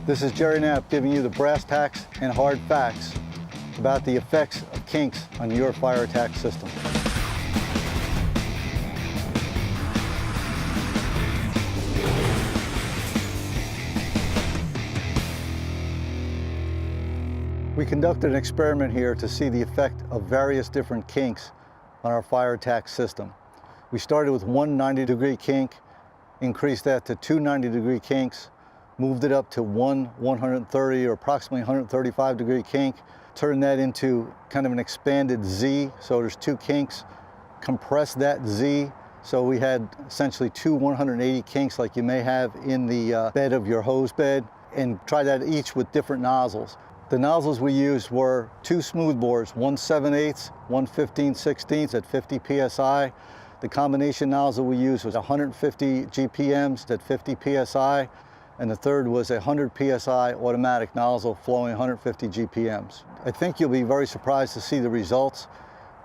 This is Jerry Knapp giving you the brass tacks and hard facts about the effects of kinks on your fire attack system. We conducted an experiment here to see the effect of various different kinks on our fire attack system. We started with one 90-degree kink, increased that to two 90-degree kinks, moved it up to one 130 or approximately 135-degree kink, turned that into kind of an expanded Z, so there's two kinks, compressed that Z, so we had essentially two 180 kinks like you may have in the bed of your hose bed, and tried that each with different nozzles. The nozzles we used were two smooth bores, one 7/8, one 15/16 at 50 psi. The combination nozzle we used was 150 GPMs at 50 psi, and the third was a 100 psi automatic nozzle flowing 150 GPMs. I think you'll be very surprised to see the results.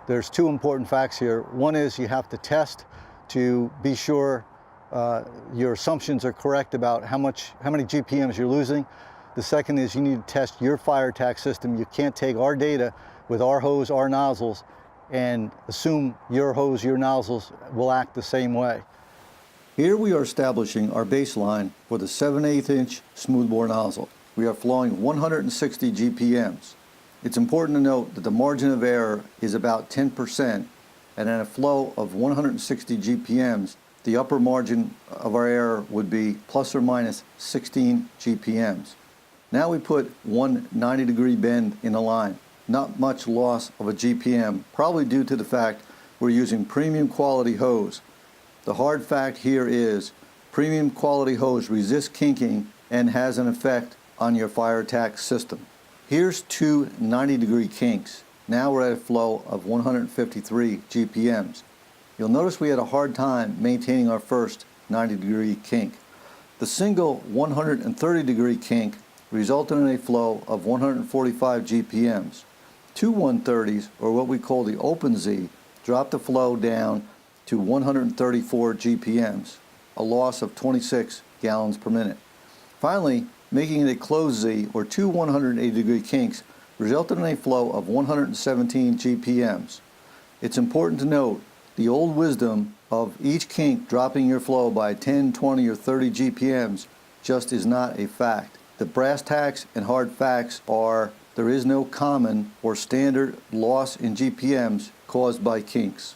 There's two important facts here. One is you have to test to be sure your assumptions are correct about how many GPMs you're losing. The second is you need to test your fire attack system. You can't take our data with our hose, our nozzles, and assume your hose, your nozzles will act the same way. Here we are establishing our baseline for the 7/8 inch smoothbore nozzle. We are flowing 160 GPMs. It's important to note that the margin of error is about 10%, and at a flow of 160 GPMs, the upper margin of our error would be plus or minus 16 GPMs. Now we put one 90-degree bend in a line. Not much loss of a GPM, probably due to the fact we're using premium quality hose. The hard fact here is premium quality hose resists kinking and has an effect on your fire attack system. Here's two 90-degree kinks. Now we're at a flow of 153 GPMs. You'll notice we had a hard time maintaining our first 90-degree kink. The single 130-degree kink resulted in a flow of 145 GPMs. Two 130s, or what we call the open Z, dropped the flow down to 134 GPMs, a loss of 26 gallons per minute. Finally, making it a closed Z, or two 180-degree kinks, resulted in a flow of 117 GPMs. It's important to note the old wisdom of each kink dropping your flow by 10, 20, or 30 GPMs just is not a fact. The brass tacks and hard facts are there is no common or standard loss in GPMs caused by kinks.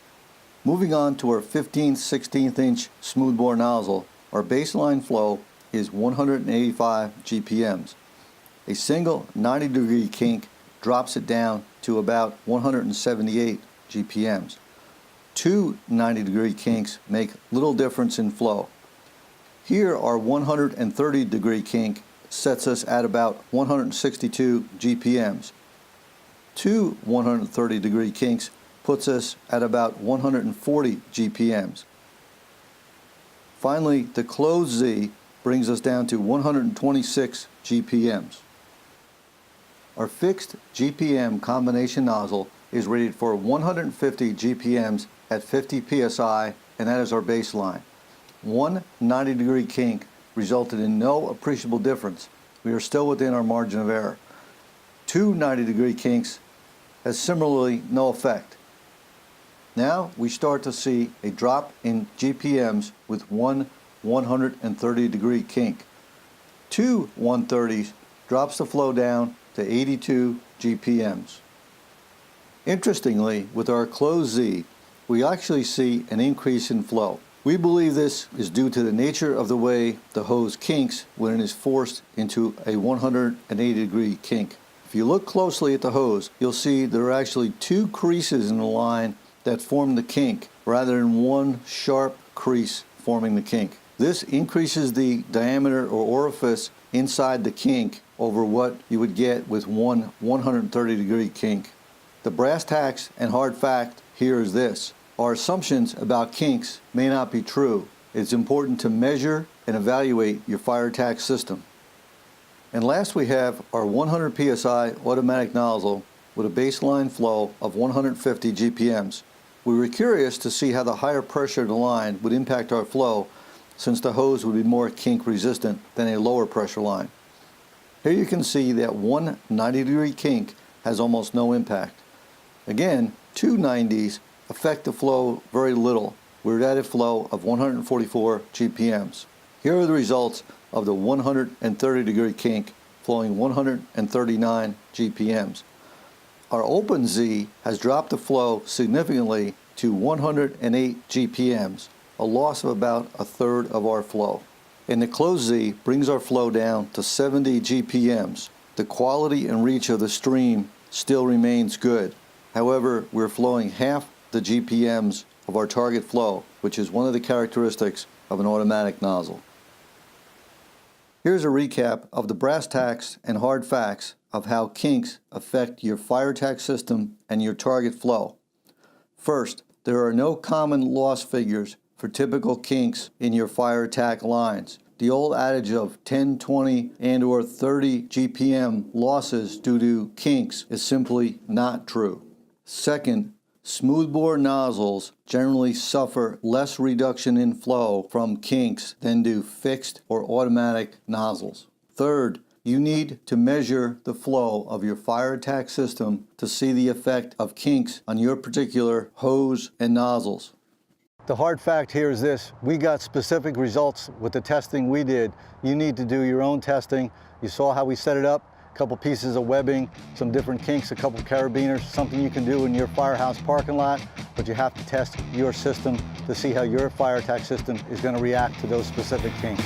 Moving on to our 15/16 inch smoothbore nozzle, our baseline flow is 185 GPMs. A single 90-degree kink drops it down to about 178 GPMs. Two 90-degree kinks make little difference in flow. Here our 130-degree kink sets us at about 162 GPMs. Two 130-degree kinks puts us at about 140 GPMs. Finally, the closed Z brings us down to 126 GPMs. Our fixed GPM combination nozzle is rated for 150 GPMs at 50 psi, and that is our baseline. One 90-degree kink resulted in no appreciable difference. We are still within our margin of error. Two 90-degree kinks has similarly no effect. Now we start to see a drop in GPMs with one 130-degree kink. Two 130s drops the flow down to 82 GPMs. Interestingly, with our closed Z, we actually see an increase in flow. We believe this is due to the nature of the way the hose kinks when it is forced into a 180-degree kink. If you look closely at the hose, you'll see there are actually two creases in the line that form the kink, rather than one sharp crease forming the kink. This increases the diameter or orifice inside the kink over what you would get with one 130-degree kink. The brass tacks and hard fact here is this. Our assumptions about kinks may not be true. It's important to measure and evaluate your fire attack system. And last we have our 100 psi automatic nozzle with a baseline flow of 150 GPMs. We were curious to see how the higher pressure of the line would impact our flow, since the hose would be more kink resistant than a lower pressure line. Here you can see that one 90-degree kink has almost no impact. Again, two 90s affect the flow very little. We're at a flow of 144 GPMs. Here are the results of the 130-degree kink flowing 139 GPMs. Our open Z has dropped the flow significantly to 108 GPMs, a loss of about a third of our flow. And the closed Z brings our flow down to 70 GPMs. The quality and reach of the stream still remains good. However, we're flowing half the GPMs of our target flow, which is one of the characteristics of an automatic nozzle. Here's a recap of the brass tacks and hard facts of how kinks affect your fire tack system and your target flow. First, there are no common loss figures for typical kinks in your fire tack lines. The old adage of 10, 20, and or 30 GPM losses due to kinks is simply not true. Second, smoothbore nozzles generally suffer less reduction in flow from kinks than do fixed or automatic nozzles. Third, you need to measure the flow of your fire tack system to see the effect of kinks on your particular hose and nozzles. The hard fact here is this: we got specific results with the testing we did. You need to do your own testing. You saw how we set it up, a couple pieces of webbing, some different kinks, a couple carabiners, something you can do in your firehouse parking lot, but you have to test your system to see how your fire tack system is going to react to those specific kinks.